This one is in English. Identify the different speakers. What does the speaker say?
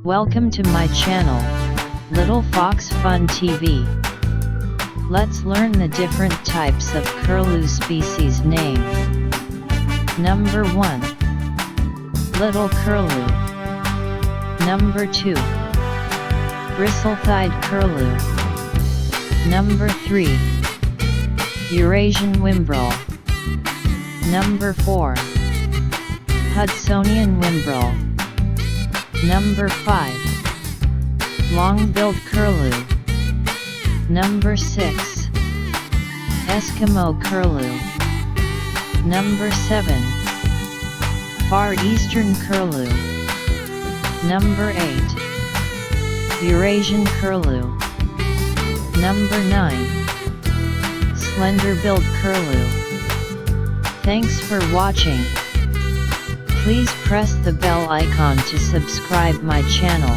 Speaker 1: Welcome to my channel, Little Fox Fun TV. Let's learn the different types of curlew species name. Number 1. Little Curlew. Number 2. Bristle-thighed Curlew. Number 3. Eurasian Whimbrel. Number 4. Hudsonian Whimbrel. Number 5. Long-billed Curlew. Number 6. Eskimo Curlew. Number 7. Far Eastern Curlew. Number 8. Eurasian Curlew. Number 9. Slender-billed Curlew. Thanks for watching. Please press the bell icon to subscribe my channel.